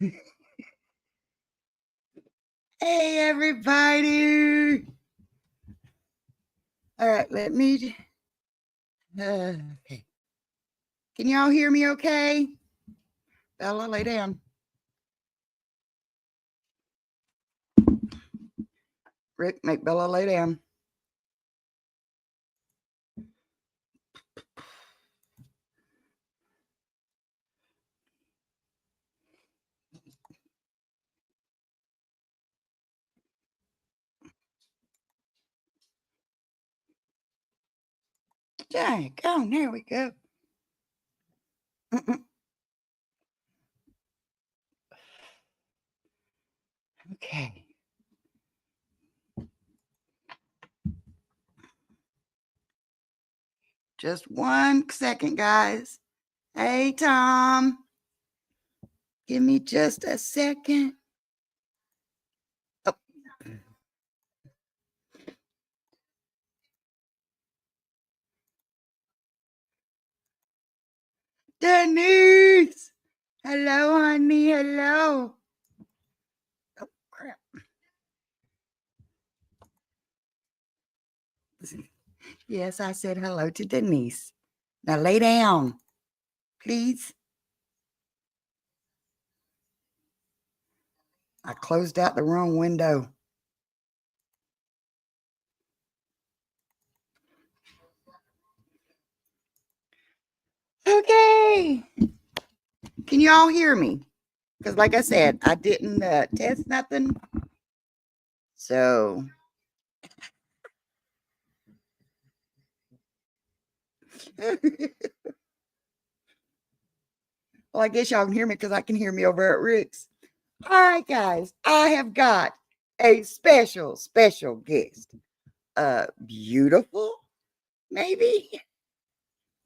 Hey, everybody. All right, let me. Okay. Can y'all hear me okay? Bella, lay down. Rick, make Bella lay down. Dang, oh, there we go. Okay. Just 1 second, guys. Hey, Tom. Give me just a second. Oh. Denise. Hello, honey. Hello. Oh, crap. Yes, I said hello to Denise. Now lay down, please. I closed out the wrong window. Okay. Can you all hear me? Because like I said, I didn't test nothing. So. Well, I guess y'all can hear me because I can hear me over at Rick's. All right, guys. I have got a special guest. Beautiful, maybe.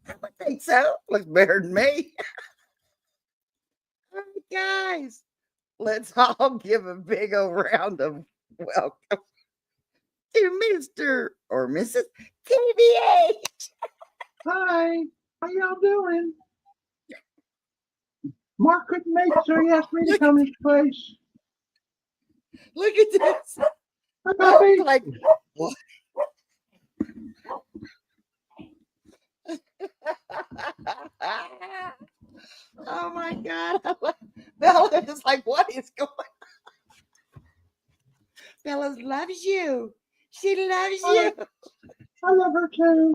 I would think so. Looks better than me. All right, guys. Let's all give a big old round of welcome to Mr. or Mrs. TBH. Hi, how y'all doing? Mark couldn't make it, so he asked me to come his place. Look at this. Hi, puppy. Like, what? Oh my God. Bella is like, what is going on? Bella loves you. She loves you. I love her too.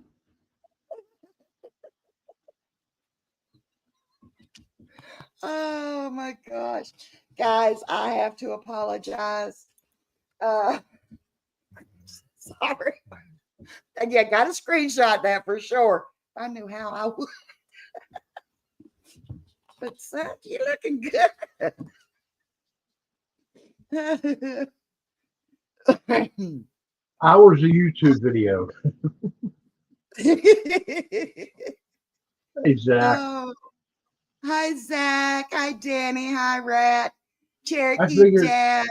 Oh my gosh. Guys, I have to apologize. Sorry. Yeah, got to screenshot that for sure. I knew how I would. But son, you're looking good. Hours of YouTube video. Hey, Zach. Oh, hi, Zach. Hi, Danny. Hi, Rat. I Cherokee figured Dad.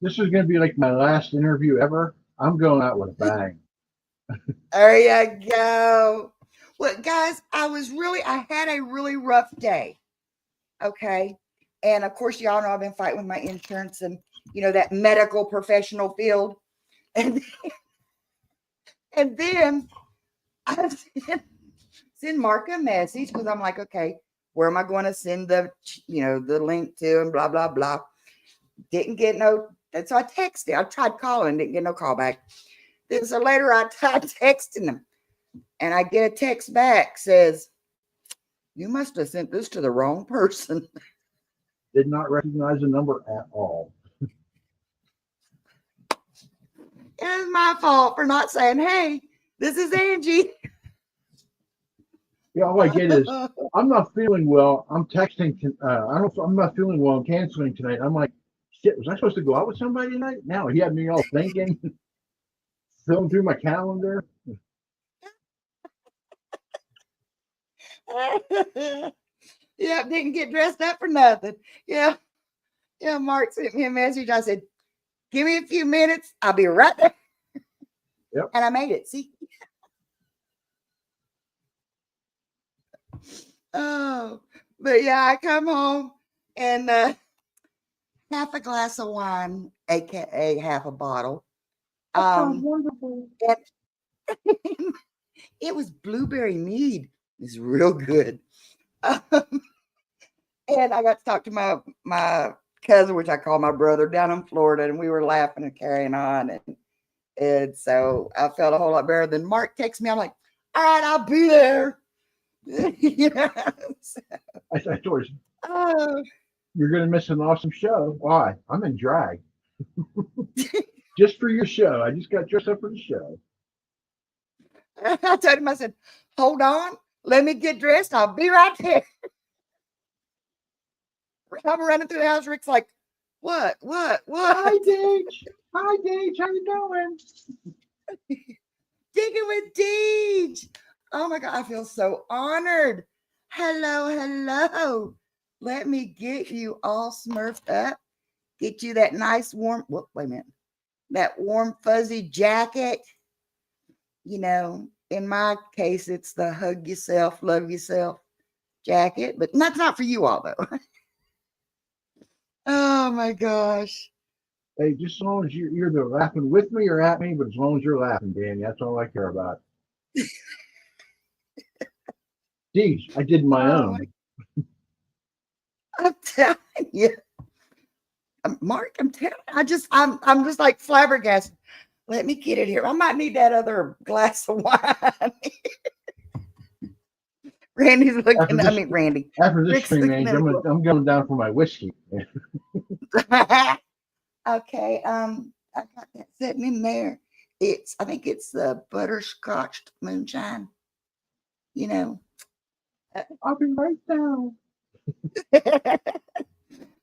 this is going to be like my last interview ever. I'm going out with a bang. There you go. Well, guys, I had a really rough day. Okay. And of course, y'all know I've been fighting with my insurance and, that medical professional field. And then I send Mark a message because I'm like, okay, where am I going to send the link to and blah, blah, blah. Didn't get no. And so I texted. I tried calling, didn't get no call back. Then so later I tried texting them and I get a text back says, you must have sent this to the wrong person. Did not recognize the number at all. It's my fault for not saying, hey, this is Angie. Yeah, all I get is, I'm not feeling well. I'm texting. I'm not feeling well. I'm canceling tonight. I'm like, shit, was I supposed to go out with somebody tonight? Now he had me all thinking, filling through my calendar. Yeah, didn't get dressed up for nothing. Yeah, Mark sent me a message. I said, give me a few minutes. I'll be right there. Yep. And I made it. See? Oh, but yeah, I come home and half a glass of wine, aka half a bottle. That sounds wonderful. And it was blueberry mead. It's real good. And I got to talk to my cousin, which I call my brother, down in Florida, and we were laughing and carrying on. And so I felt a whole lot better. Than Mark texts me. I'm like, all right, I'll be there. You know? I told you, Oh. you're going to miss an awesome show. Why? I'm in drag. Just for your show. I just got dressed up for the show. I told him, I said, hold on, let me get dressed. I'll be right there. I'm running through the house. Rick's like, what? Hi, Deej. Hi, Deej. How you doing? Digging with Deej. Oh my God, I feel so honored. Hello. Let me get you all smurfed up. Get you that nice warm, wait a minute. That warm fuzzy jacket. You know, in my case, it's the hug yourself, love yourself jacket, but that's not for you all though. Oh my gosh. Hey, just as long as you're either laughing with me or at me, but as long as you're laughing, Danny, that's all I care about. Geez, I did my own. I'm telling you, Mark. I'm telling you, I'm just like flabbergasted. Let me get it here. I might need that other glass of wine. Randy's looking. Randy. After this Rick's stream, looking Angie, I'm going down for my whiskey. Okay. I got that sitting in there. I think it's the butterscotch moonshine. You know. I'll be right down.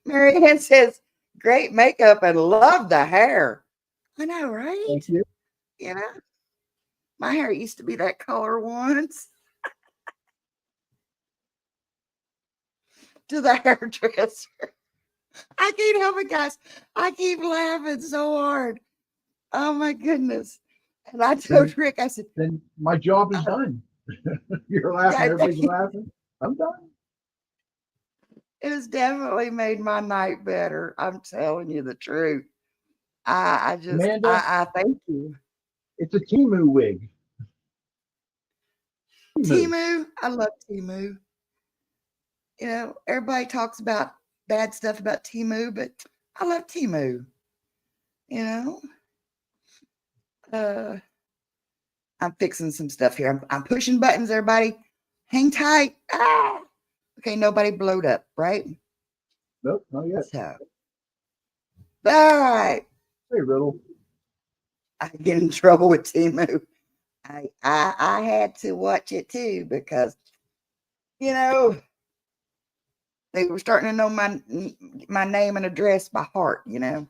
Mary Ann says, great makeup and love the hair. I know, right? Thank you. You know, my hair used to be that color once. To the hairdresser. I can't help it, guys. I keep laughing so hard. Oh my goodness. And I told Rick, I said, then my job is done. You're laughing, everybody's laughing. I'm done. It has definitely made my night better. I'm telling you the truth. I thank you. It's a Timu wig. Timu. I love Timu. You know, everybody talks about bad stuff about Timu, but I love Timu. You know, I'm fixing some stuff here. I'm pushing buttons, everybody. Hang tight. Ah! Okay, nobody blowed up, right? Nope, not yet. So, all right. Hey, Riddle. I get in trouble with Timu. I had to watch it too because, you know, they were starting to know my name and address by heart, you know.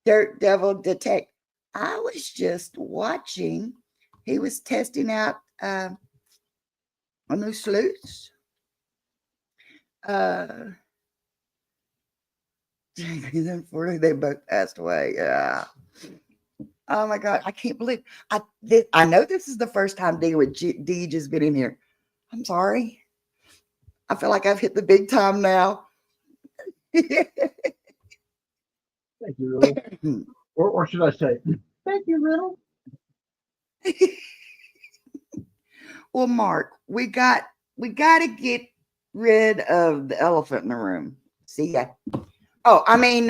Dirt Devil Detect. I was just watching. He was testing out a new sleuths. Unfortunately, they both passed away. Yeah. Oh my God, I can't believe I know this is the first time Deej has been in here. I'm sorry. I feel like I've hit the big time now. Thank you, Riddle. or should I say, thank you, Riddle. Well, Mark, we got to get rid of the elephant in the room. See ya. Oh, I mean,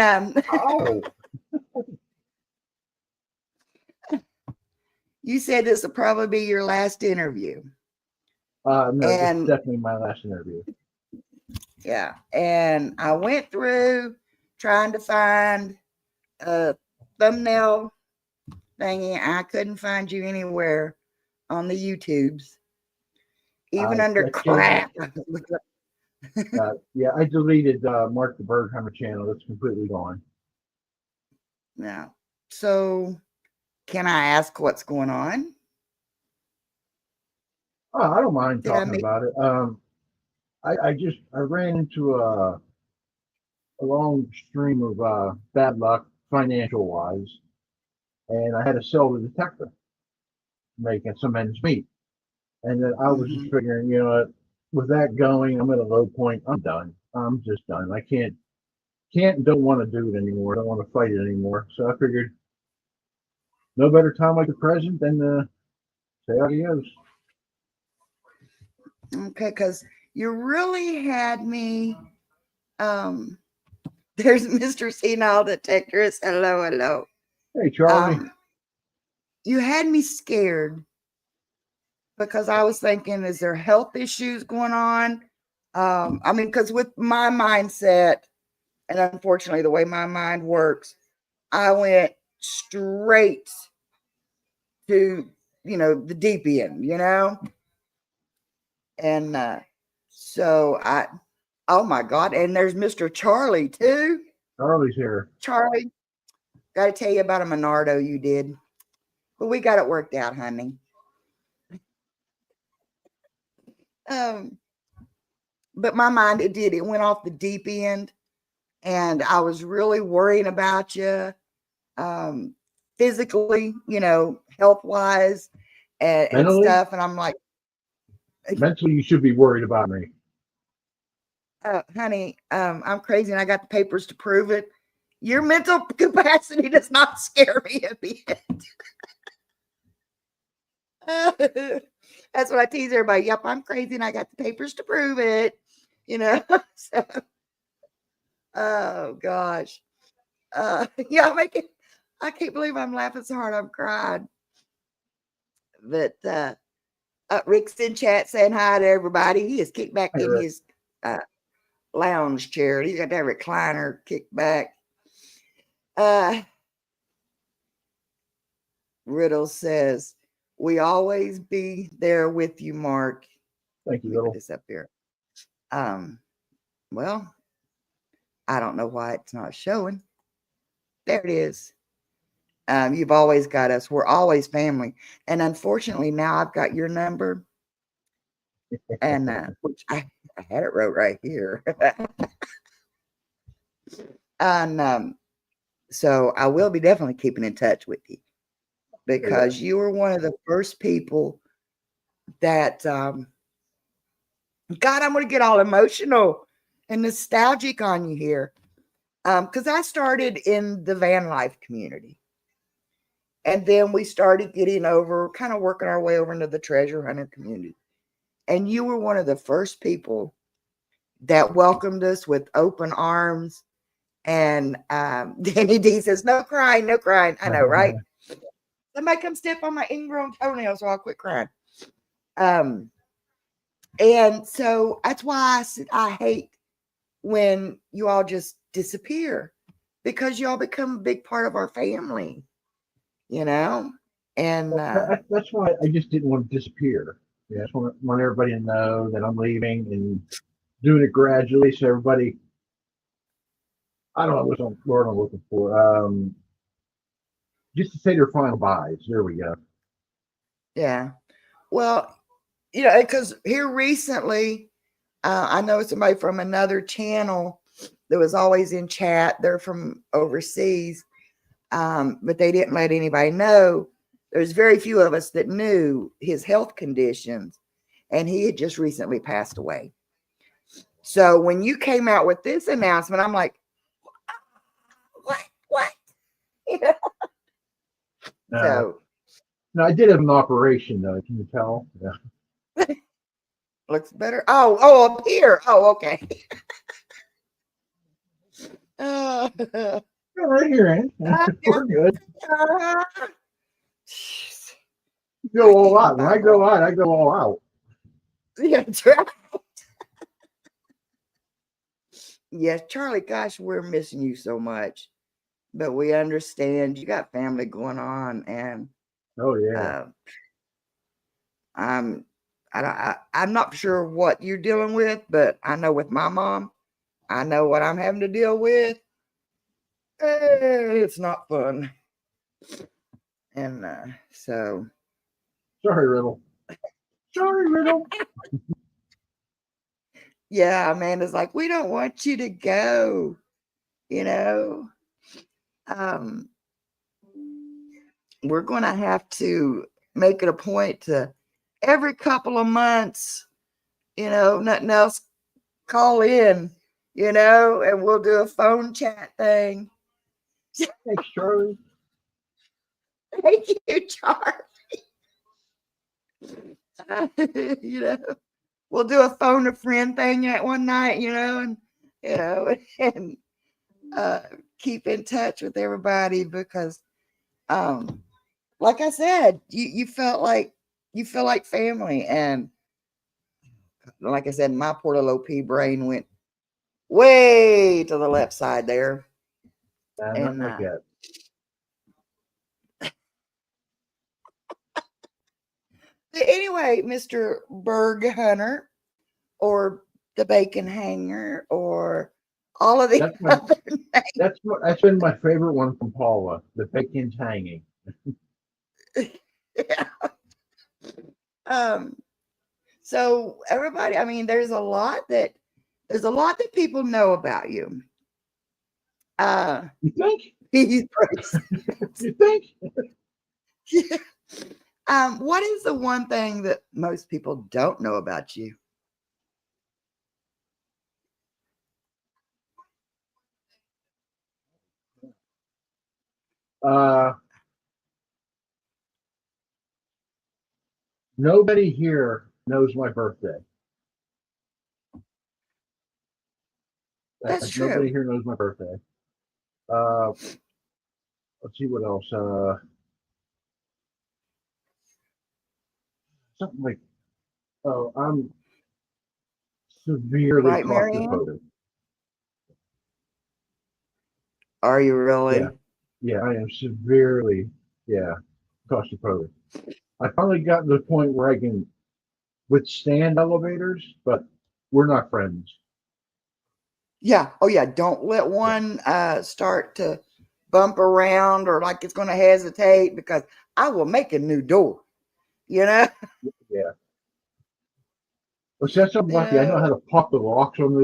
you said this will probably be your last interview. No, it's definitely my last interview. Yeah, and I went through trying to find a thumbnail thingy. I couldn't find you anywhere on the YouTubes, even under crap. Yeah, I deleted Mark the Bergheimer channel. It's completely gone. Yeah. So, can I ask what's going on? Oh, I don't mind talking about it. I ran into a long stream of bad luck financial wise, and I had to sell the detector, making some ends meet. And then I was just figuring, you know, with that going, I'm at a low point. I'm done. I'm just done. I can't can't and don't want to do it anymore. I don't want to fight it anymore. So I figured no better time like the present than say adios. Okay, because you really had me. There's Mr. Senile Detector. Hello, hello. Hey, Charlie. You had me scared because I was thinking, is there health issues going on? I mean, because with my mindset, and unfortunately the way my mind works, I went straight to, the deep end, and so oh my God, and there's Mr. Charlie too. Charlie's here. Charlie, got to tell you about a Monardo you did, but we got it worked out, honey. But my mind, it went off the deep end, and I was really worrying about you, physically, health wise, and Mentally, stuff. And I'm like, mentally, you should be worried about me. honey, I'm crazy, and I got the papers to prove it. Your mental capacity does not scare me a bit. That's what I tease everybody. Yep, I'm crazy, and I got the papers to prove it. So, oh gosh, yeah, I can't believe I'm laughing so hard I'm crying. But Rick's in chat saying hi to everybody. He is kicked back in his lounge chair. He's got that recliner kicked back. Riddle says, "We always be there with you, Mark." Thank you, Let me put Riddle. this up here. Well, I don't know why it's not showing. There it is. You've always got us. We're always family. And unfortunately, now I've got your number. And which I had it wrote right here. And so I will be definitely keeping in touch with you, because you were one of the first people that God, I'm going to get all emotional and nostalgic on you here. Because I started in the van life community. And then we started getting over, kind of working our way over into the treasure hunter community. And you were one of the first people that welcomed us with open arms. And Danny D says, no crying, no crying. I know, right? Somebody come step on my ingrown toenails so I'll quit crying. And so that's why I said I hate when you all just disappear, because you all become a big part of our family, and that's why I just didn't want to disappear. Yeah, I just want everybody to know that I'm leaving and doing it gradually, so everybody, I don't know what word I'm looking for. Just to say their final buys. There we go. Yeah. Well, because here recently, I know somebody from another channel that was always in chat. They're from overseas, but they didn't let anybody know. There's very few of us that knew his health conditions, and he had just recently passed away. So when you came out with this announcement, I'm like, what? So no, I did have an operation though. Can you tell? Yeah. Looks better. Oh, up here. Oh, okay. Right here, Ann. We're good. You go all out. When I go out, I go all out. Yeah, that's right. Yes, Charlie, gosh, we're missing you so much. But we understand you got family going on, and oh yeah. I'm not sure what you're dealing with, but I know with my mom, I know what I'm having to deal with. It's not fun. And so Sorry, Riddle. Sorry, Riddle. Yeah, Amanda's like, we don't want you to go, we're going to have to make it a point to every couple of months, nothing else, call in and we'll do a phone chat thing. Thanks, Charlie. Thank you, Charlie. you know, we'll do a phone a friend thing at one night, and and uh, keep in touch with everybody because, like I said, you feel like family, and like I said, my poor little OP brain went way to the left side there, Not and like that. anyway, Mr. Berg Hunter, or the Bacon Hanger, or all of the That's my other names. that's been my favorite one from Paula. The bacon's hanging. Yeah. Um, so everybody, I mean, there's a lot that people know about you. You think? He's You think? yeah. What is the one thing that most people don't know about you? Uh, Nobody here knows my birthday. That's Nobody true. here knows my birthday. Uh, let's see what else. Something like, oh, I'm severely Right, Marianne? claustrophobic. Are you Yeah, really? yeah, I am severely, yeah, claustrophobic. I finally got to the point where I can withstand elevators, but we're not friends. Yeah. Oh, yeah. Don't let Yeah, one start to bump around or like it's going to hesitate because I will make a new door. You know. yeah. Well, since I'm You lucky, I know know. how to pop the locks on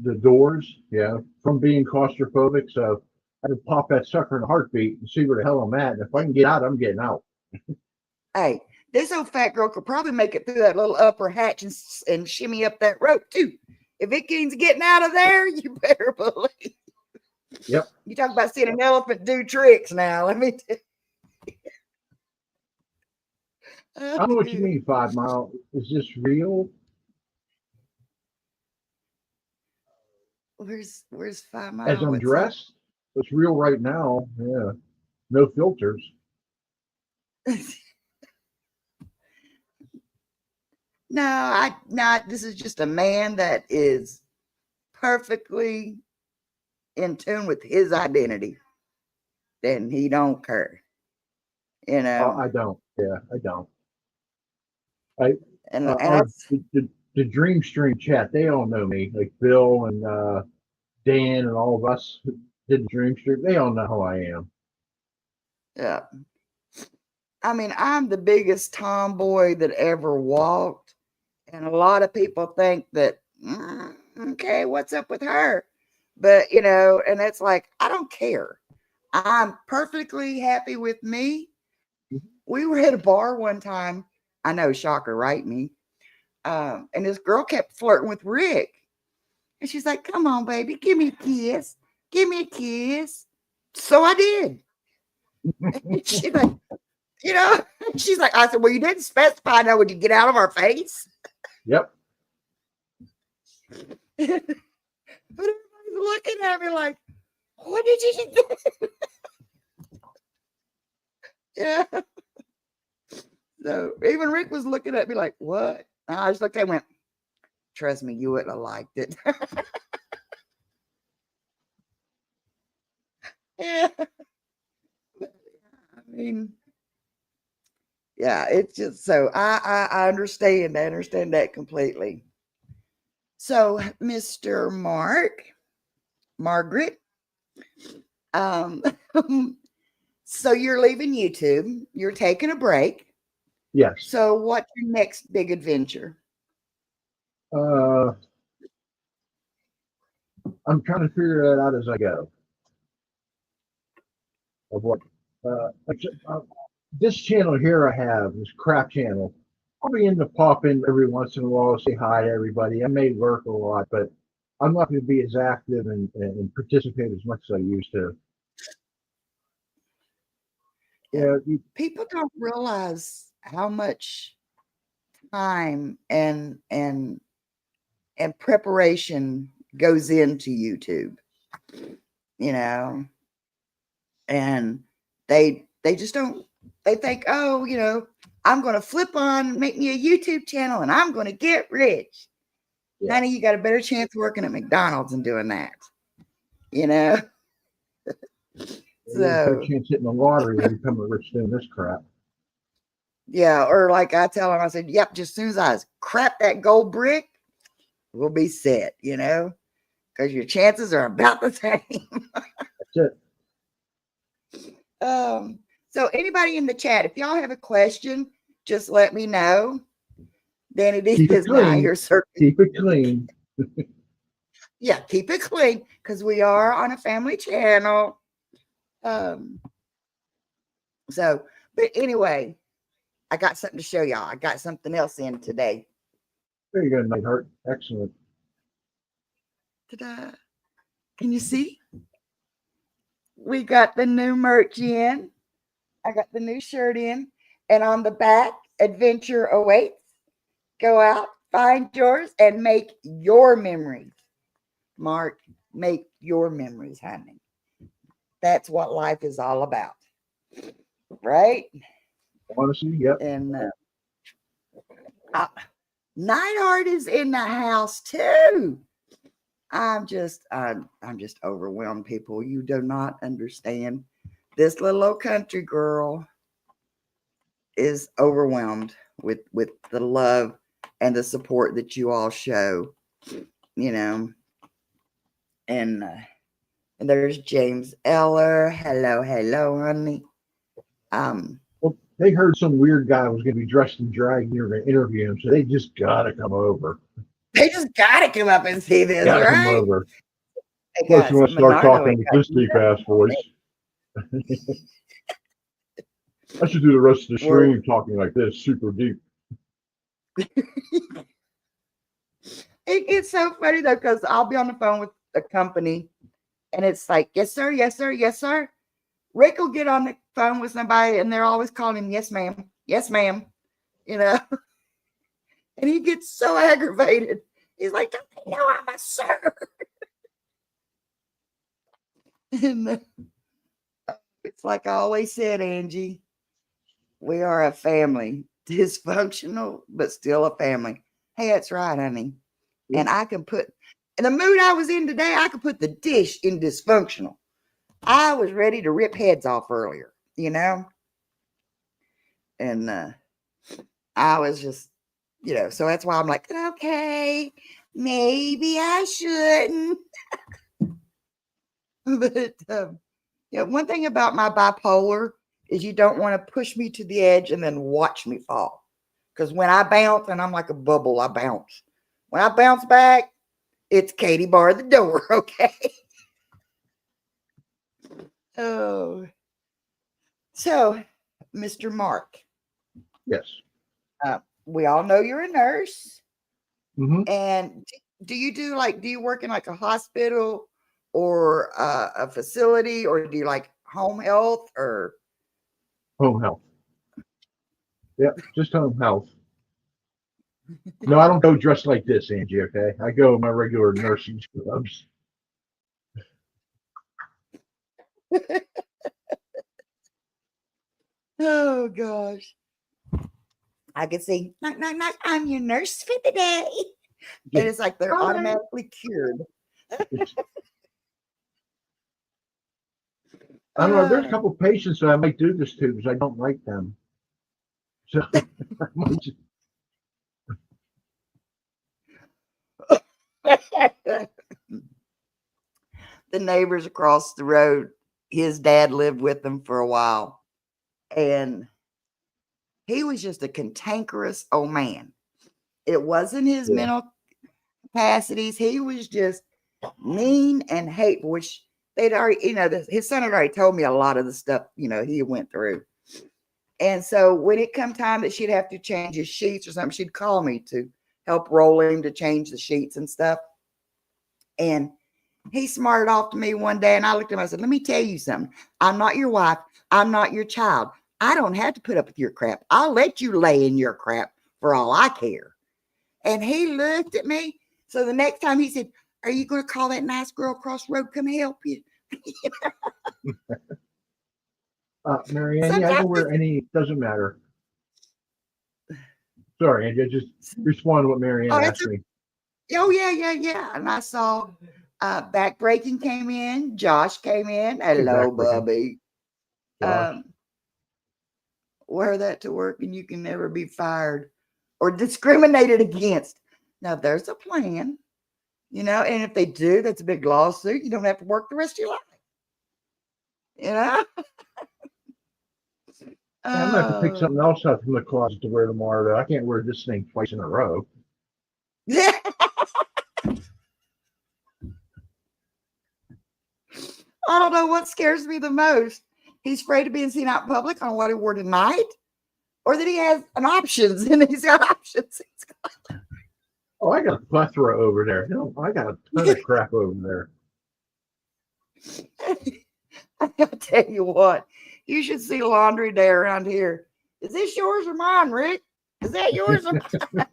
the doors. Yeah, from being claustrophobic, so I can pop that sucker in a heartbeat and see where the hell I'm at. And if I can get out, I'm getting out. Hey, this old fat girl could probably make it through that little upper hatch and shimmy up that rope too. If it means getting out of there, you better believe. Yep. You talk about seeing an elephant do tricks now. Let me tell I don't know what you you. mean, 5 Mile. Is this real? Where's 5 Mile? As I'm What's that? dressed, it's real right now. Yeah, no filters. No, I not. This is just a man that is perfectly in tune with his identity. Then he don't care, you know. I don't. Yeah, I don't. I And our that's the Dream Stream chat. They all know me. Like Bill and Dan and all of us who did the Dream Stream. They all know who I am. yeah. I mean, I'm the biggest tomboy that ever walked, and a lot of people think that, okay, what's up with her? But and it's like I don't care. I'm perfectly happy with me. We were at a bar one time. I know, shocker, right? Me. And this girl kept flirting with Rick. And she's like, come on, baby, give me a kiss. Give me a kiss. So I did. And she's like, she's like, I said, well, you didn't specify now, would you get out of our face? Yep. But everybody's looking at me like, what did you do? Yeah. So even Rick was looking at me like, what? And I just looked at him and went, trust me, you wouldn't have liked it. Yeah. I mean, yeah, it's just so I understand. I understand that completely. So, Mr. Margaret, um, so you're leaving YouTube. You're taking a break. Yes. So, what's your next big adventure? Uh, I'm trying to figure that out as I go. Of what? Like, this channel here I have, this crap channel. I'll be in to pop in every once in a while, say hi to everybody. I may lurk a lot, but I'm not going to be as active and participate as much as I used to. Yeah. Yeah, People don't realize how much time and preparation goes into YouTube, you know, and they just don't. They think, oh, I'm going to flip on, make me a YouTube channel, and I'm going to get rich. yeah. Honey, you got a better chance working at McDonald's than doing that, you know. You have a better So chance hitting the lottery than becoming rich doing this crap. yeah, or like I tell them, I said, yep, just as soon as I crap that gold brick, we'll be set, because your chances are about the same. That's it. So anybody in the chat, if y'all have a question, just let me know. Then it Keep it is now clean. your circle. Keep it clean. Yeah, keep it clean because we are on a family channel. Um, but anyway, I got something to show y'all. I got something else in today. There you go, Nightheart. Excellent. Ta-da. Can you see? We got the new merch in. I got the new shirt in. And on the back, adventure awaits. Go out, find yours, and make your memories. Mark, make your memories, honey. That's what life is all about. Right? Honestly, yep. And Nightheart is in the house too. I'm just overwhelmed, people. You do not understand. This little old country girl is overwhelmed with the love and the support that you all show, and there's James Eller. Hello, honey. Well, they heard some weird guy was going to be dressed in drag and they were going to interview him, so they just got to come over. They just gotta come up and see this, Got to come right? over. Hey Plus, you guys, want to start Menardo talking ain't with got this deep ass nothing on voice. I should do the rest of the stream talking like this, super deep. It's so funny though, because I'll be on the phone with a company and it's like, yes, sir, yes, sir, yes, sir. Rick will get on the phone with somebody and they're always calling him, yes, ma'am, yes, ma'am, and he gets so aggravated. He's like, don't they know I'm a sir? And it's like I always said, Angie, we are a family, dysfunctional, but still a family. Hey, that's right, honey. And I can put, in the mood I was in today, I could put the dish in dysfunctional. I was ready to rip heads off earlier, and I was just, so that's why I'm like, okay, maybe I shouldn't. But one thing about my bipolar is you don't want to push me to the edge and then watch me fall. Because when I bounce, and I'm like a bubble, I bounce. When I bounce back, it's Katie bar the door, okay? Oh. So, Mr. Mark. Yes. We all know you're a nurse. Mm-hmm. And do you work in like a hospital or a facility, or do you like home health or Home health? Yep, just home health. No, I don't go dressed like this, Angie, okay? I go in my regular nursing scrubs. Oh gosh. I could say, knock, knock, knock, I'm your nurse for the day. And it's like they're automatically cured. I don't know. There's a couple of patients that I might do this to because I don't like them. So I might just, The neighbors across the road, his dad lived with them for a while. And he was just a cantankerous old man. It wasn't his mental capacities. He was just mean and hateful, which they'd already, his son had already told me a lot of the stuff, he went through. And so when it come time that she'd have to change his sheets or something, she'd call me to help roll him to change the sheets and stuff. And he smarted off to me one day, and I looked at him. I said, "Let me tell you something. I'm not your wife. I'm not your child. I don't have to put up with your crap. I'll let you lay in your crap for all I care." And he looked at me. So the next time he said, "Are you going to call that nice girl across the road come help you?" Marianne, yeah, I Sometimes can wear any, doesn't matter. Sorry, Angie, I just respond to what Marianne asked me. Oh, yeah. And I saw Backbreaking came in. Josh came in. Hello, Bubby. Wear that to work and you can never be fired or discriminated against. Now, there's a plan, and if they do, that's a big lawsuit. You don't have to work the rest of your life. I'm going to have to pick something else up from the closet to wear tomorrow, though. I can't wear this thing twice in a row. Yeah. I don't know what scares me the most. He's afraid of being seen out in public on what he wore tonight, or that he has an options and he's got options. Oh, I got a plethora over there. I got a ton of crap over there. I'll tell you what, you should see laundry day around here. Is this yours or mine, Rick? Is that yours or mine?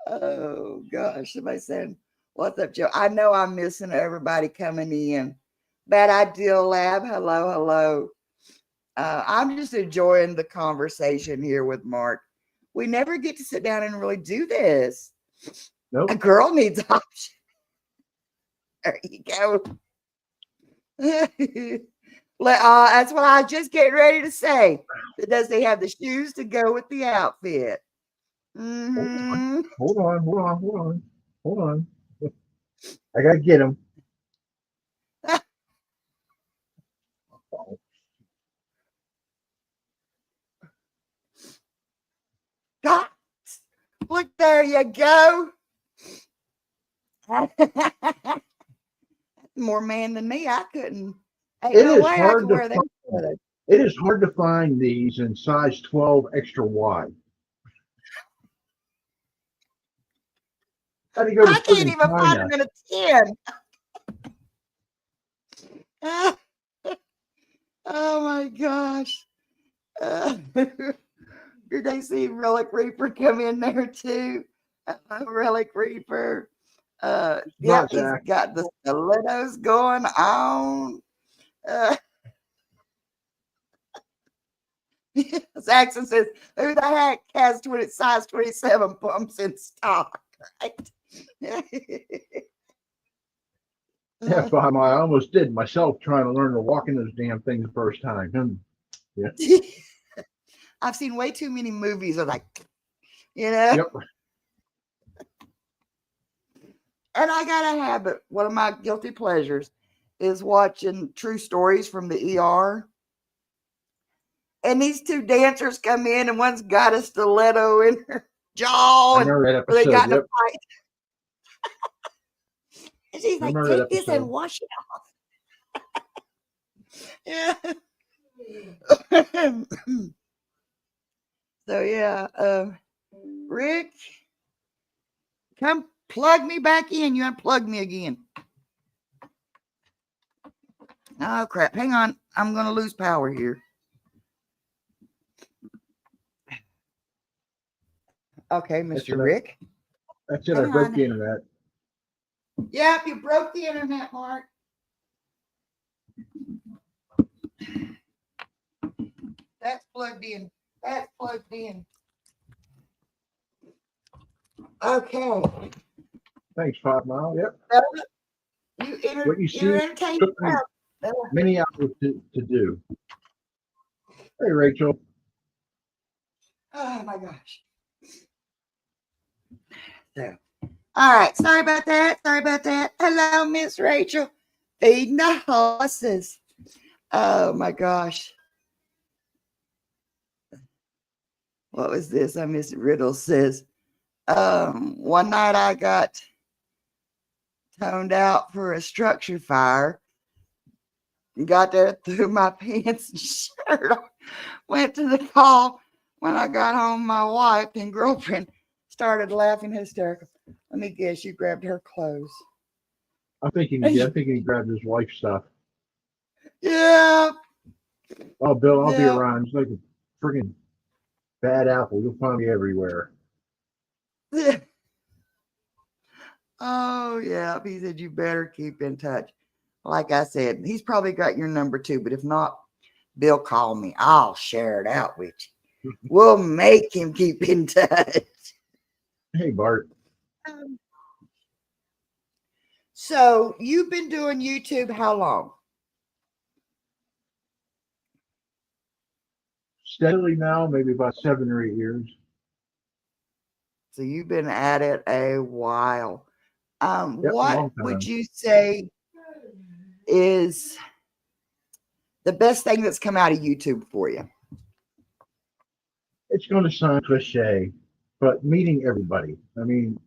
Oh gosh, somebody saying, "What's up, Joe?" I know I'm missing everybody coming in. Bad Ideal Lab, hello. I'm just enjoying the conversation here with Mark. We never get to sit down and really do this. Nope. A girl needs options. There you go. That's what I was just getting ready to say. Does they have the shoes to go with the outfit? Mm-hmm. Hold on. I gotta get him. God, look, there you go. More man than me. I couldn't. It is hard to find. It is hard to find these in size 12 extra wide. How do you go to I can't even find them in a 10. Oh my gosh. Did they see Relic Reaper come in there too? Relic Reaper. Yeah, he's got the stilettos going on. Saxon says, "Who the heck has size 27 pumps in stock?" Right? Yeah, Bob, I almost did myself trying to learn to walk in those damn things the first time. Yeah. I've seen way too many movies of like, Yep. And I got a habit. One of my guilty pleasures is watching True Stories from the ER. And these two dancers come in, and one's got a stiletto in her jaw, and they got in a fight. And she's like, "Take this and wash it off." Yeah. So yeah, Rick, come plug me back in. You unplugged me again. Oh crap! Hang on, I'm gonna lose power here. Okay, Mr. Rick. That's it. I broke the internet. Yep, you broke the internet, Mark. That's plugged in. Okay. Thanks, 5 Mile. Yep. What you see took me many hours to do. Hey, Rachel. Oh my gosh. So, all right. Sorry about that. Hello, Miss Rachel. Feeding the horses. Oh my gosh. What was this? Miss Riddle says, one night I got toned out for a structure fire. Got there, threw my pants and shirt on, went to the call. When I got home, my wife and girlfriend started laughing hysterical. Let me guess, you grabbed her clothes. I'm thinking he grabbed his wife's stuff. Yeah. Oh, Bill, I'll be Yeah. around. It's like a freaking bad apple. You'll find me everywhere. Oh, yeah. He said, you better keep in touch. Like I said, he's probably got your number too, but if not, Bill, call me. I'll share it out with you. We'll make him keep in touch. Hey, Bart. So you've been doing YouTube how long? Steadily now, maybe about 7 or 8 years. So you've been at it a while. Yep, What long would time. you say is the best thing that's come out of YouTube for you? It's going to sound cliche, but meeting everybody. I mean,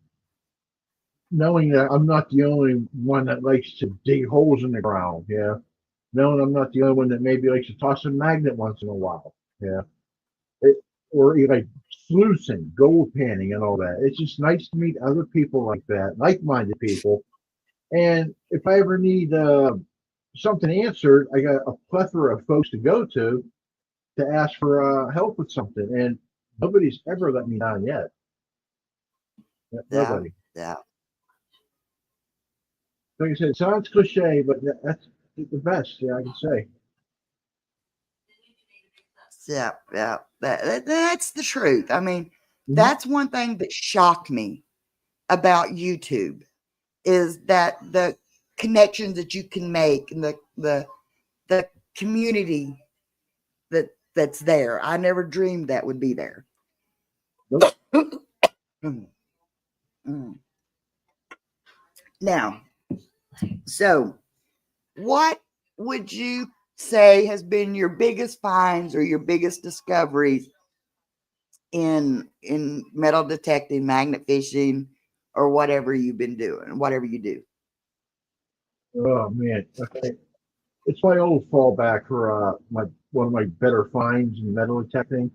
knowing that I'm not the only one that likes to dig holes in the ground. Yeah. Knowing I'm not the only one that maybe likes to toss a magnet once in a while. Yeah. It, or like sluicing, gold panning, and all that. It's just nice to meet other people like that, like-minded people. And if I ever need something answered, I got a plethora of folks to go to ask for help with something, and nobody's ever let me down yet. Yeah, Nobody. yeah, Like I said, it sounds cliche, but that's the best. Yeah, I can say. yeah, yeah. That's the truth. I mean, Mhm. that's one thing that shocked me about YouTube is that the connections that you can make and the community that's there. I never dreamed that would be there. Nope. Mm, mm. Now, so what would you say has been your biggest finds or your biggest discoveries in metal detecting, magnet fishing, or whatever you've been doing, whatever you do? Oh man, okay. It's my old fallback for my one of my better finds in metal detecting.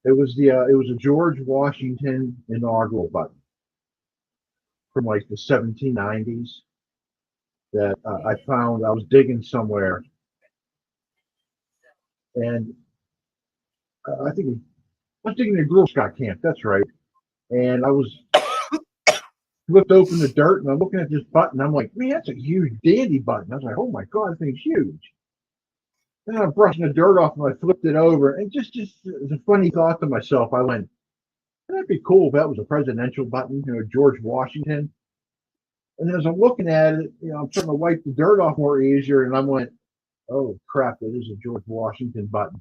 It was a George Washington inaugural button from like the 1790s that I found. I was digging somewhere, and I think I was digging in a Girl Scout camp. That's right. And I was flipped open the dirt, and I'm looking at this button. I'm like, man, that's a huge dandy button. I was like, oh my god, that thing's huge. And I'm brushing the dirt off, and I flipped it over, and just as a funny thought to myself, I went, that'd be cool if that was a presidential button, George Washington. And as I'm looking at it, I'm trying to wipe the dirt off more easier, and I went, oh crap, that is a George Washington button.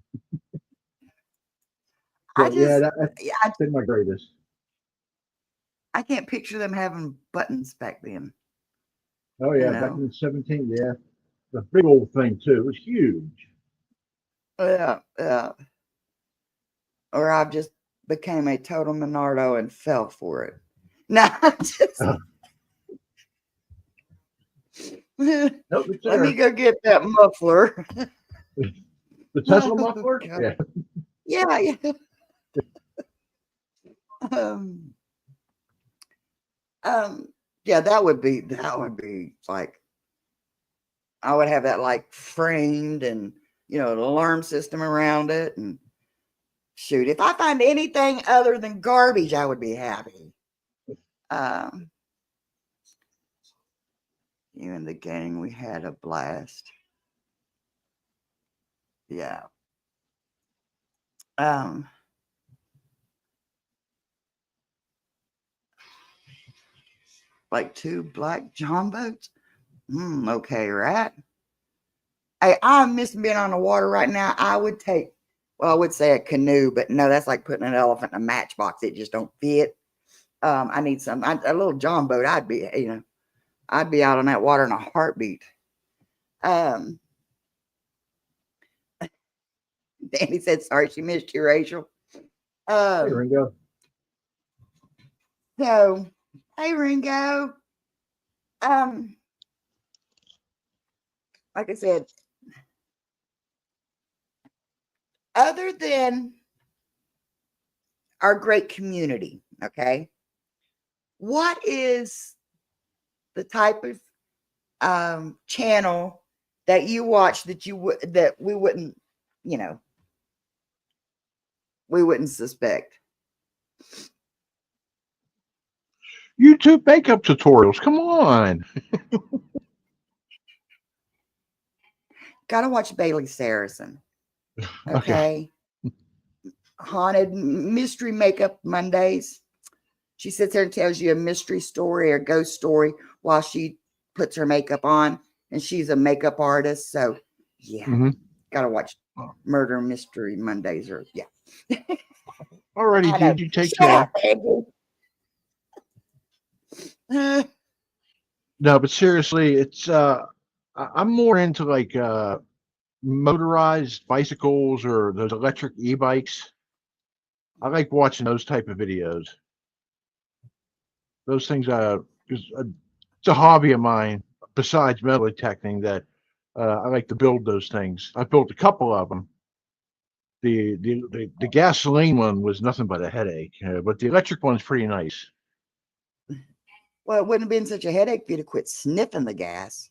I So yeah, just, that's yeah, been my greatest. I can't picture them having buttons back then. Oh You yeah, back know, in the 17, yeah, the big old thing too. It was huge. yeah, yeah. Or I've just became a total Monardo and fell for it. No, just Uh, let nope, it's me there. go get that muffler. The Tesla Oh muffler. God. Yeah. Yeah, yeah. Um, um, yeah, that would be like I would have that like framed and the alarm system around it and shoot. If I find anything other than garbage, I would be happy. Um, you and the gang, we had a blast. Yeah. Um, like 2 black John boats. Okay, right. Hey, I'm missing being on the water right now. I would take, well, I would say a canoe, but no, that's like putting an elephant in a matchbox. It just don't fit. I need a little John boat. I'd be out on that water in a heartbeat. Um, Danny said, sorry, she missed you, Rachel. Hey, Um, Ringo. so, hey, Ringo. Um, like I said, other than our great community, okay? what is the type of channel that you watch that we wouldn't, you know, we wouldn't suspect? YouTube makeup tutorials. Come on. Gotta watch Bailey Saracen. Okay. Okay. Haunted mystery makeup Mondays. She sits there and tells you a mystery story or ghost story while she puts her makeup on, and she's a makeup artist. So yeah, gotta watch Murder Mystery Mondays, or yeah. Alrighty, I know. dude, you take Shut care. up, Andrew. No, but seriously, it's I'm more into like motorized bicycles or those electric e-bikes. I like watching those type of videos. Those things it's a hobby of mine besides metal detecting that I like to build those things. I built a couple of them. The gasoline one was nothing but a headache, but the electric one's pretty nice. Well, it wouldn't have been such a headache for you to quit sniffing the gas.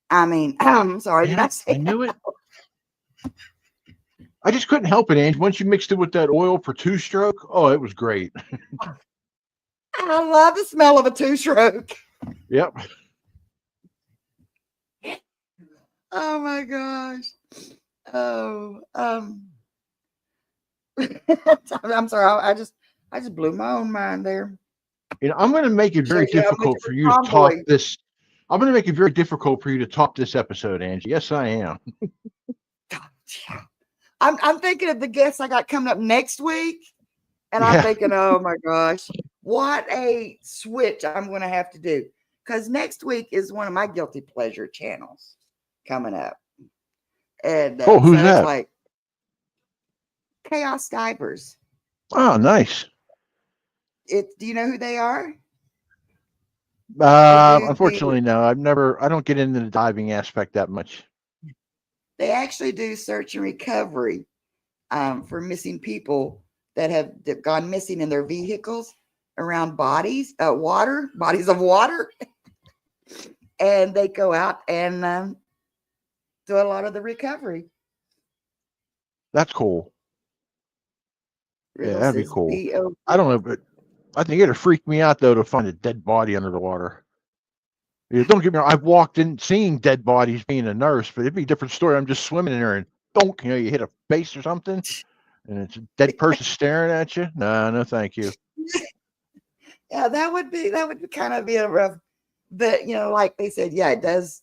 I mean, I'm sorry, did Damn I it, say I knew it. I just couldn't help it, Ange. Once you mixed it with that oil for two-stroke, oh, it was great. I love the smell of a two-stroke. Yep. Oh my gosh. Oh, I'm sorry. I just blew my own mind there. You know, I'm going to make it very Shows you how much difficult of for a you to top tomboy. this. I'm going to make it very difficult for you to top this episode, Angie. Yes, I am. I'm thinking of the guests I got coming up next week, and I'm Yeah. thinking, oh my gosh, what a switch I'm going to have to do, because next week is one of my guilty pleasure channels coming up, and Oh, who's so it's that? like Chaos Divers. Oh, nice. Do you know who they are? They do Unfortunately, no. I don't get into the diving aspect that much. they actually do search and recovery for missing people that have gone missing in their vehicles around bodies of water, and they go out and do a lot of the recovery. That's cool. Yeah, Riddle that'd be says cool. B-O. I don't know, but I think it'd freak me out though to find a dead body under the water. Yeah, don't get me wrong. I've walked in seeing dead bodies being a nurse, but it'd be a different story. I'm just swimming in there and don't, you hit a face or something, and it's a dead person staring at you. No, no, thank you. Yeah, that would kind of be a rough, but like they said, yeah, it does.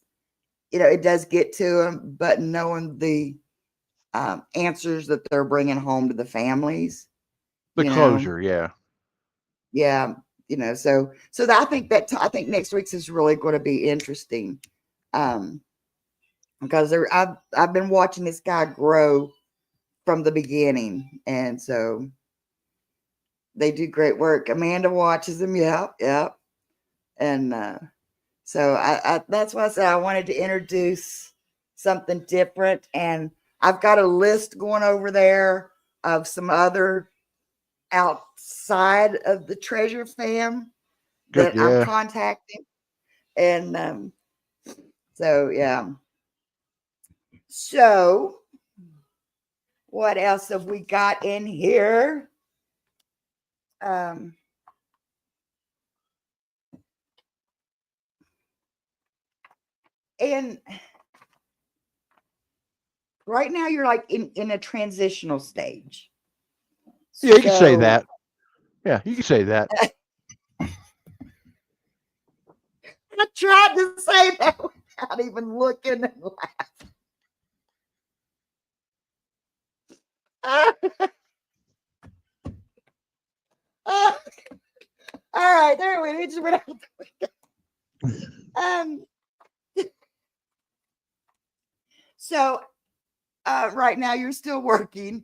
It does get to them, but knowing the answers that they're bringing home to the families, The closure, yeah. yeah, so I think next week's is really going to be interesting, because I've been watching this guy grow from the beginning, and so they do great work. Amanda watches them, yeah, and so I that's why I said I wanted to introduce something different, and I've got a list going over there of some other outside of the Treasure fam Good, that I'm yeah. contacting, and so yeah. So what else have we got in here? And right now you're like in a transitional stage. Yeah, you can say So that. Yeah, you can say that. I tried to say that without even looking and laughing. All right, there we just went out the window. So right now you're still working.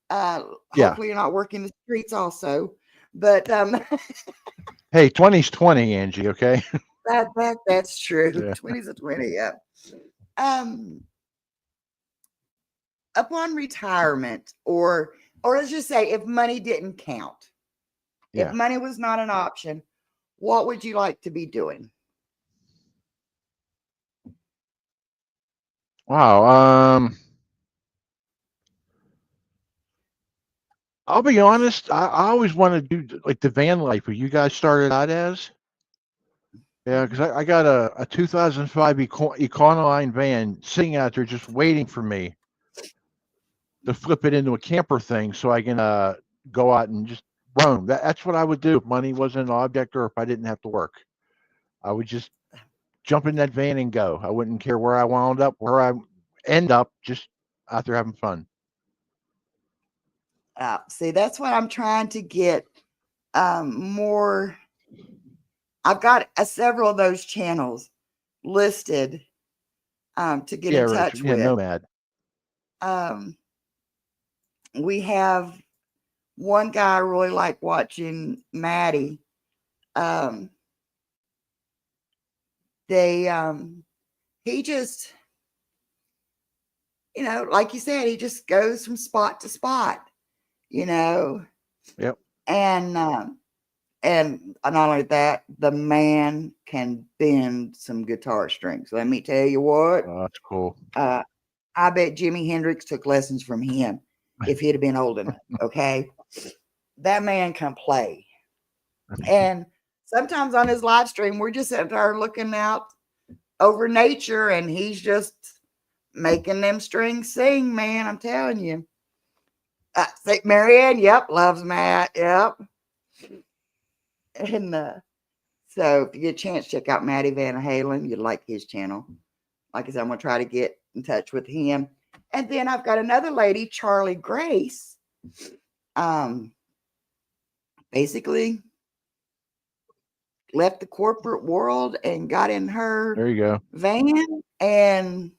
Yeah. Hopefully you're not working the streets also. But Hey, 20's 20, Angie, okay? that's true. Yeah. 20's a 20, yeah. Upon retirement, or let's just say if money didn't count, if Yeah. money was not an option, what would you like to be doing? Wow. I'll be honest. I always wanted to do like the van life where you guys started out as. Yeah, because I got a 2005 Econoline van sitting out there just waiting for me to flip it into a camper thing so I can go out and just roam. That's what I would do if money wasn't an object or if I didn't have to work. I would just jump in that van and go. I wouldn't care where I wound up, where I end up, just out there having fun. See, that's what I'm trying to get more. I've got several of those channels listed to get Yeah, in Rachel. touch Yeah, with. Nomad. We have one guy I really like watching, Mattie. He just, like you said, he just goes from spot to spot, Yep. and not only that, the man can bend some guitar strings. Let me tell you what. Oh, that's cool. I bet Jimi Hendrix took lessons from him if he'd have been old enough. Okay. That man can play. And sometimes on his live stream, we're just sitting there looking out over nature and he's just making them strings sing, man. I'm telling you. Marianne, yep, loves Matt. Yep. And so if you get a chance, check out Mattie Van Halen. You'd like his channel. Like I said, I'm going to try to get in touch with him. And then I've got another lady, Charlie Grace. Basically left the corporate world and got in her There you go. van. And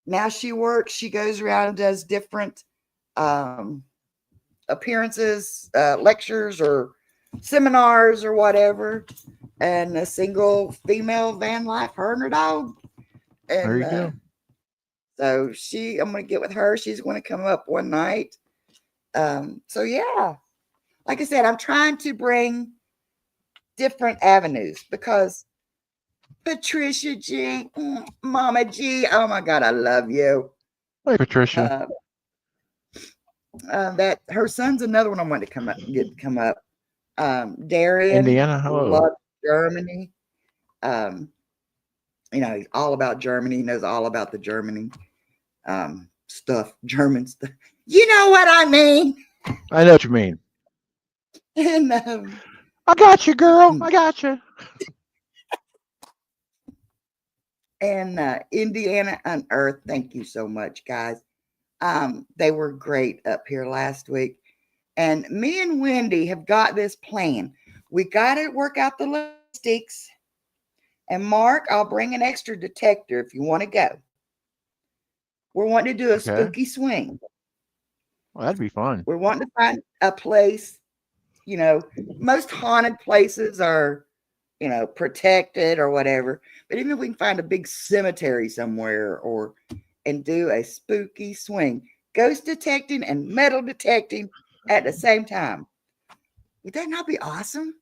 now she goes around and does different appearances, lectures or seminars or whatever. And a single female van life, her and her dog. And There you go. So I'm going to get with her. She's going to come up one night. So yeah, like I said, I'm trying to bring different avenues because Patricia G, Mama G, oh my God, I love you. Hey, Patricia. That her son's another one I want to come up. Darian, Indiana, hello. loves Germany. He's all about Germany. He knows all about the Germany stuff, German stuff. You know what I mean? I know what you mean. And I got you, girl. I got you. And Indiana Unearthed, thank you so much, guys. They were great up here last week. And me and Wendy have got this plan. We got to work out the logistics. And Mark, I'll bring an extra detector if you want to go. We're wanting to do a spooky swing. Well, that'd be fun. We're wanting to find a place. Most haunted places are, protected or whatever. But even if we can find a big cemetery somewhere and do a spooky swing, ghost detecting and metal detecting at the same time. Would that not be awesome?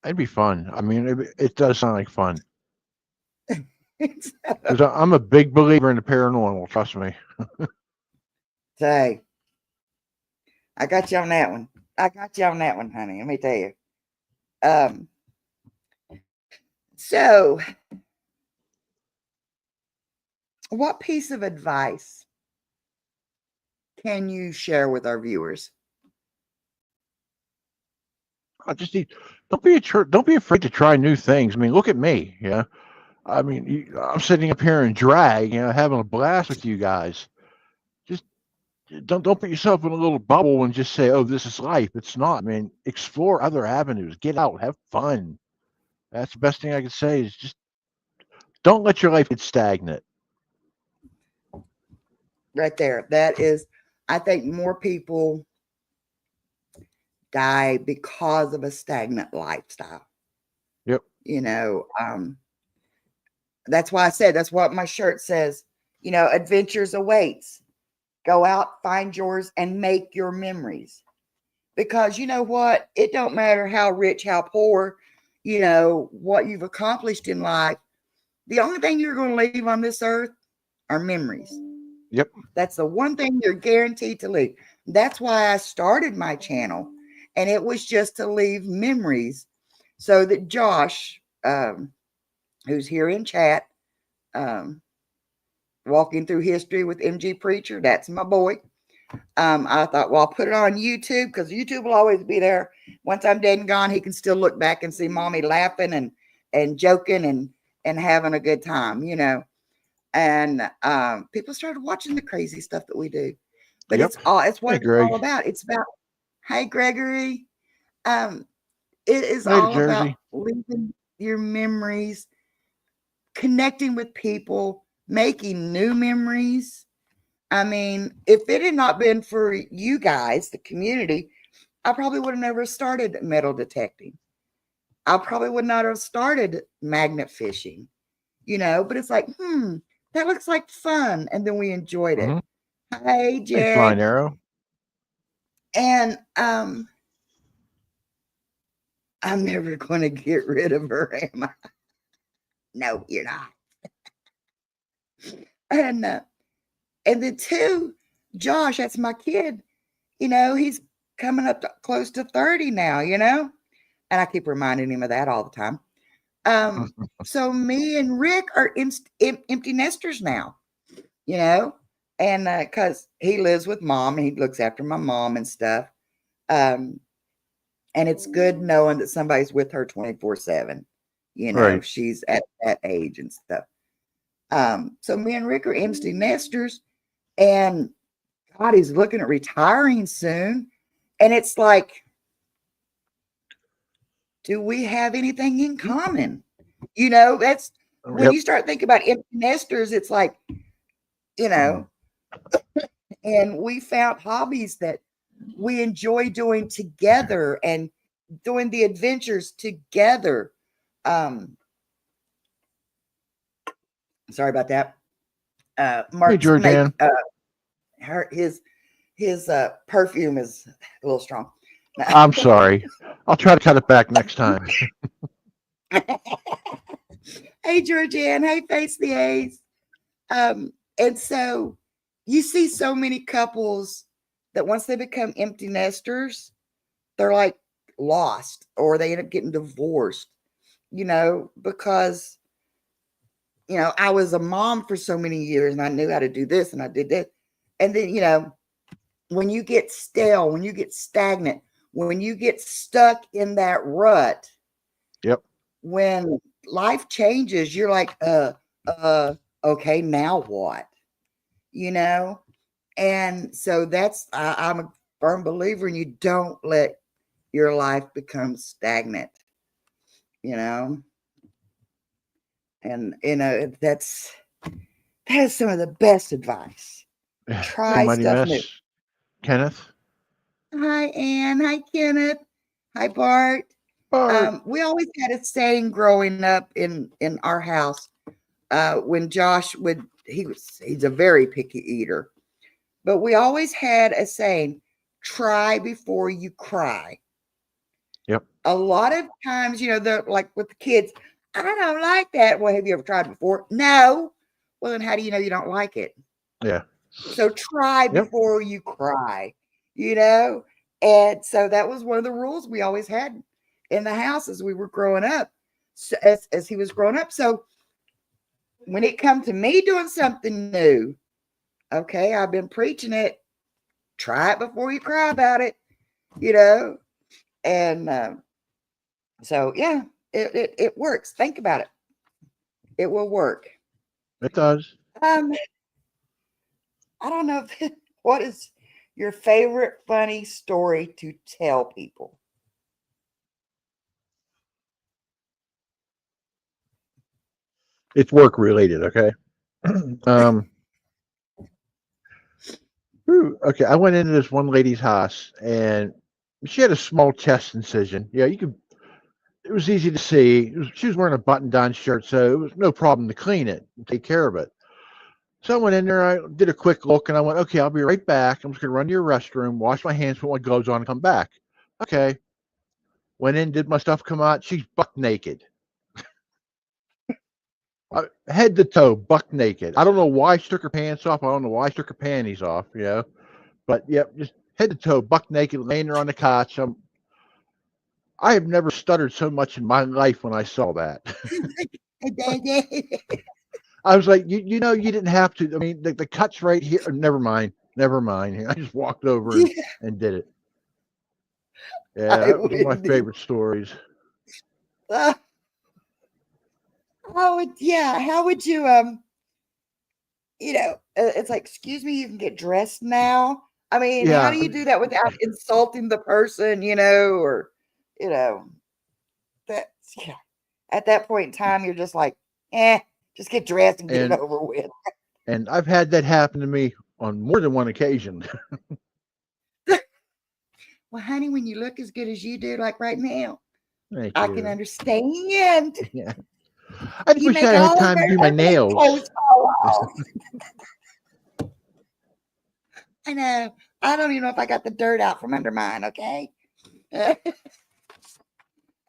It'd be fun. I mean, it does sound like fun. Because I'm a big believer in the paranormal. Trust me. Say, I got you on that one. Honey. Let me tell you. So, what piece of advice can you share with our viewers? Don't be afraid to try new things. I mean, look at me. Yeah. I mean, I'm sitting up here in drag, having a blast with you guys. Just don't put yourself in a little bubble and just say, "Oh, this is life." It's not. I mean, explore other avenues. Get out. Have fun. That's the best thing I can say. Is just don't let your life get stagnant. Right there. That is, I think more people die because of a stagnant lifestyle. Yep. That's why I said, that's what my shirt says, adventures awaits. Go out, find yours, and make your memories. Because you know what? It don't matter how rich, how poor, what you've accomplished in life, the only thing you're going to leave on this earth are memories. Yep. That's the one thing you're guaranteed to leave. That's why I started my channel, and it was just to leave memories so that Josh, who's here in chat, walking through history with MG Preacher, that's my boy. I thought, well, I'll put it on YouTube because YouTube will always be there. Once I'm dead and gone, he can still look back and see mommy laughing and joking and having a good time, And people started watching the crazy stuff that we do. But it's what it's all about. It's about, hey, Gregory. It is all about leaving your memories, connecting with people, making new memories. I mean, if it had not been for you guys, the community, I probably would have never started metal detecting. I probably would not have started magnet fishing, but it's like, that looks like fun. And then we enjoyed it. Hey, Jared. Flying Arrow. And I'm never going to get rid of her, am I? No, you're not. And then two, Josh, that's my kid. He's coming up to close to 30 now, and I keep reminding him of that all the time. So me and Rick are empty nesters now, and because he lives with mom and he looks after my mom and stuff. And it's good knowing that somebody's with her 24/7. Right. She's at that age and stuff. So me and Rick are empty nesters, and God, he's looking at retiring soon. And it's like, do we have anything in common? That's when you start thinking about empty nesters, it's like, and we found hobbies that we enjoy doing together and doing the adventures together. Sorry about that. Mark, hey, Georgianne. His perfume is a little strong. I'm sorry. I'll try to cut it back next time. Hey, Georgianne. Hey, Face the A's. And so you see so many couples that once they become empty nesters, they're like lost, or they end up getting divorced, because, I was a mom for so many years and I knew how to do this and I did this. And then, when you get stale, when you get stagnant, when you get stuck in that rut, when life changes, you're like, okay, now what? And so I'm a firm believer in, you don't let your life become stagnant, and that is some of the best advice. Try stuff new. Kenneth. Hi, Ann. Hi, Kenneth. Hi, Bart. We always had a saying growing up in our house. When Josh he's a very picky eater, but we always had a saying, try before you cry. Yep. A lot of times, they're like with the kids, I don't like that. Well, have you ever tried before? No. Well, then how do you know you don't like it? Yeah. So try before you cry, And so that was one of the rules we always had in the house as we were growing up, as he was growing up. So when it comes to me doing something new, okay, I've been preaching it. Try it before you cry about it, And so, yeah, it works. Think about it. It will work. It does. I don't know what is your favorite funny story to tell people? It's work related, okay? Okay, I went into this one lady's house and she had a small chest incision. Yeah, it was easy to see. She was wearing a button-down shirt, so it was no problem to clean it and take care of it. So I went in there, I did a quick look, and I went, okay, I'll be right back. I'm just going to run to your restroom, wash my hands, put my gloves on, and come back. Okay. Went in, did my stuff, come out. She's buck naked. Head to toe, buck naked. I don't know why she took her pants off. I don't know why she took her panties off, But yep, just head to toe, buck naked, laying there on the couch. I have never stuttered so much in my life when I saw that. I was like, you you didn't have to. I mean, the cut's right here. Never mind. Never mind. I just walked over and did it. Yeah, I that was one of my would. favorite stories. Yeah. How would you, it's like, excuse me, you can get dressed now. I mean, how Yeah, do you do that without insulting the person, or, that's, at that point in time, you're just like, just get dressed and get it and over with. and I've had that happen to me on more than one occasion. Well, honey, when you look as good as you do, like right now, Thank I can you. understand. Yeah, I just You wish make I had all of time to our do my ugly clothes nails. fall off. I know. I don't even know if I got the dirt out from under mine, okay? So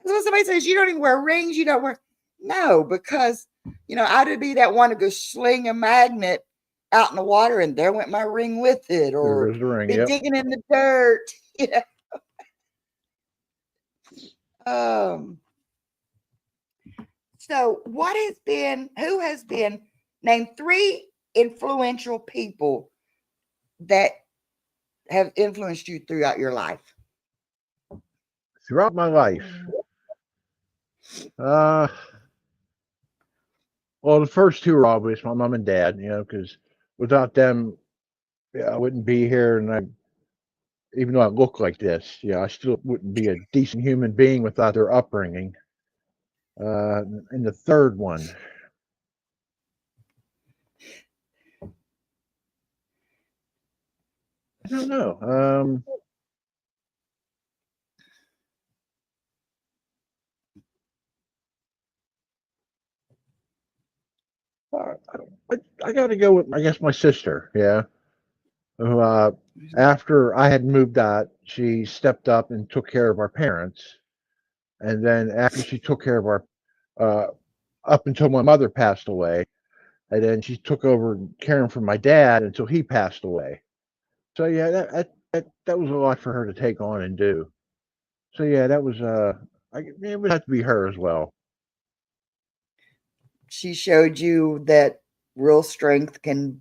when somebody says you don't even wear rings, you don't wear. No, because, I'd be that one to go sling a magnet out in the water and there went my ring with it, There or goes the ring. be Yep. digging in the dirt. Um, so who has been, name 3 influential people that have influenced you throughout your life? Throughout my life, well, the first 2 are obvious, my mom and dad. Because without them, I wouldn't be here, and even though I look like this, I still wouldn't be a decent human being without their upbringing. And the third one, I don't know. I got to go with, I guess, my sister. Yeah. Who, after I had moved out, she stepped up and took care of our parents. And then after she took care of uh, up until my mother passed away, and then she took over caring for my dad until he passed away. So yeah, that was a lot for her to take on and do. So yeah, that was it would have to be her as well. She showed you that real strength can,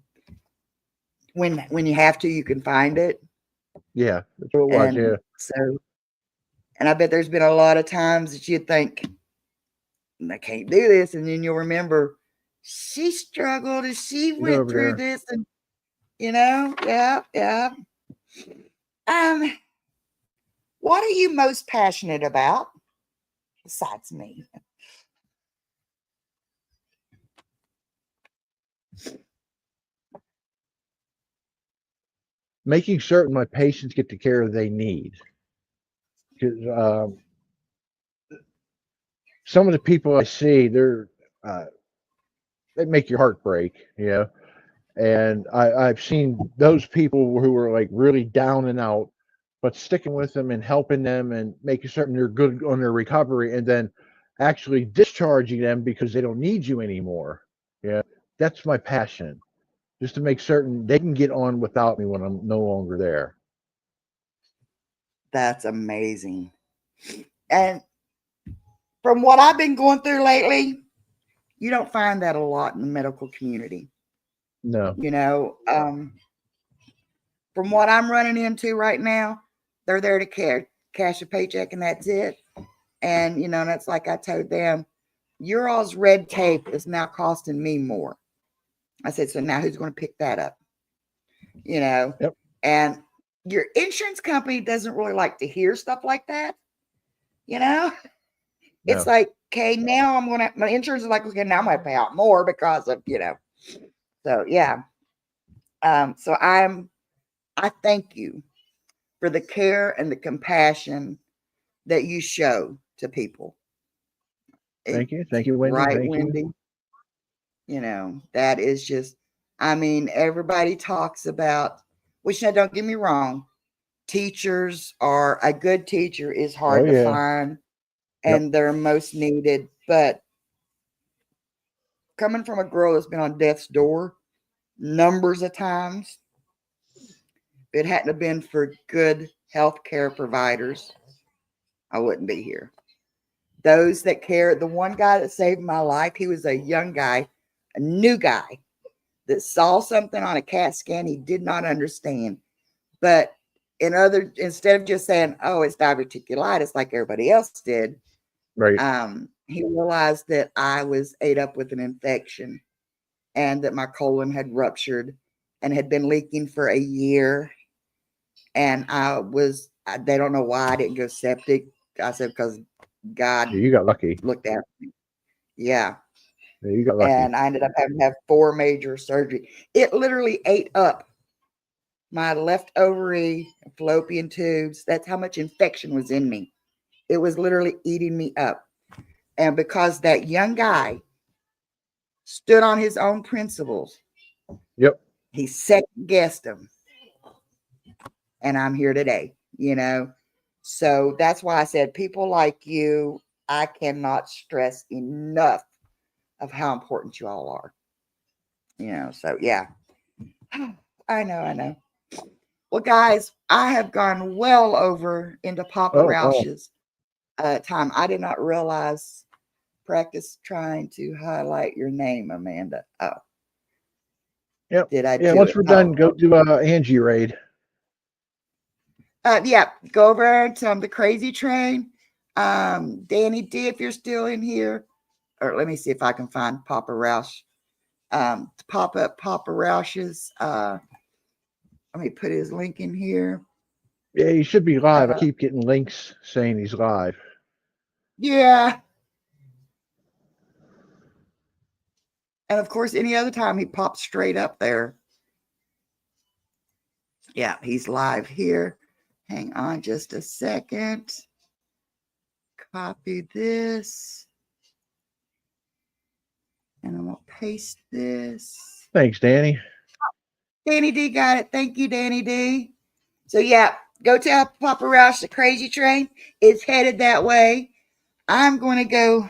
when you have to, you can find it. Yeah, that's what it was. Yeah, And so, and I bet there's been a lot of times that you think, I can't do this. And then you'll remember she struggled and she she's went over through there. this, and yeah, yeah. Um, what are you most passionate about besides me? Making certain my patients get the care they need. Because some of the people I see, uh, they make your heart break. And I've seen those people who are like really down and out, but sticking with them and helping them and making certain they're good on their recovery, and then actually discharging them because they don't need you anymore. Yeah, that's my passion, just to make certain they can get on without me when I'm no longer there. That's amazing. And from what I've been going through lately, you don't find that a lot in the medical community. No. From what I'm running into right now, they're there to cash a paycheck, and that's it. And that's like I told them, your all's red tape is now costing me more. I said, so now who's going to pick that up? Yep. And your insurance company doesn't really like to hear stuff like that. It's No. like, okay, now my insurance is like, okay, now I'm going to pay out more because of, so yeah. So I thank you for the care and the compassion that you show to people. Thank you. Thank you, Wendy. Right, Thank you. Wendy? That is just, everybody talks about, which now don't get me wrong, teachers are a good teacher is hard to yeah. find, Yep. and they're most needed. But coming from a girl that's been on death's door numbers of times, if it hadn't have been for good healthcare providers, I wouldn't be here. Those that care, the one guy that saved my life, he was a young guy, a new guy that saw something on a CAT scan he did not understand. But instead of just saying, oh, it's diverticulitis like everybody else did, Right. he realized that I was ate up with an infection and that my colon had ruptured and had been leaking for a year. And they don't know why I didn't go septic. I said, because God Yeah, you got lucky. looked after me. Yeah. Yeah, you got lucky. And I ended up having to have 4 major surgery. It literally ate up my left ovary, fallopian tubes. That's how much infection was in me. It was literally eating me up. And because that young guy stood on his own principles, Yep. he second guessed them. And I'm here today, So that's why I said, people like you, I cannot stress enough of how important you all are. So yeah. I know. Well, guys, I have gone well over into Papa Roush's time. I did not realize. Practice trying to highlight your name, Amanda. Oh. Yep. Did I Yeah, do once it? we're done, go do Angie raid. Yeah, go over to the Crazy Train. Danny D, if you're still in here, or let me see if I can find Papa Roush. Pop up Papa Roush's. Let me put his link in here. Yeah, he should be live. I keep getting links saying he's live. Yeah. And of course, any other time he pops straight up there. Yeah, he's live here. Hang on just a second. Copy this. And I'm going to paste this. Thanks, Danny. Danny D got it. Thank you, Danny D. So, yeah, go tell Papa Roush the Crazy Train is headed that way. I'm going to go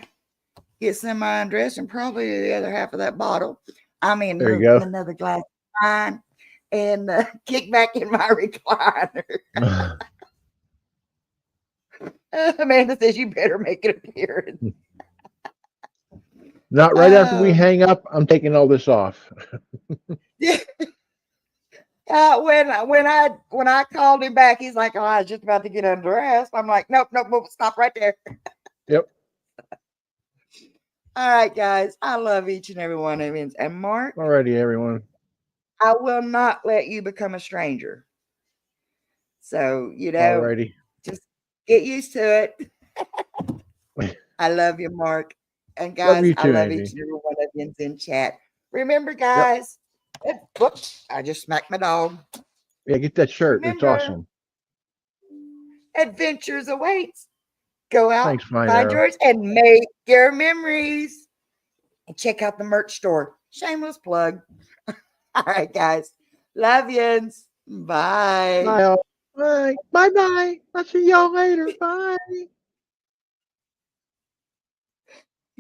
get some of my undress and probably the other half of that bottle. I mean, there you go. another glass of wine and kick back in my recliner. Amanda says you better make an appearance. Not right after we hang up. I'm taking all this off. When I called him back, he's like, "Oh, I was just about to get undressed." I'm like, "Nope, stop right there." Yep. All right, guys. I love each and every one of you. And Mark, Alrighty, everyone. I will not let you become a stranger. So, Alrighty. just get used to it. I love you, Mark. And guys, Love you too, I love Angie. each and every one of you in chat. Remember, guys, whoops, I just smacked my dog. Yeah, get that shirt. Remember, it's awesome. Adventures awaits. Go out, Thanks, find yours, and make your memories. And check out the merch store. Shameless plug. All right, guys. Love yous. Bye. Bye. Bye. Bye. I'll see y'all later. Bye.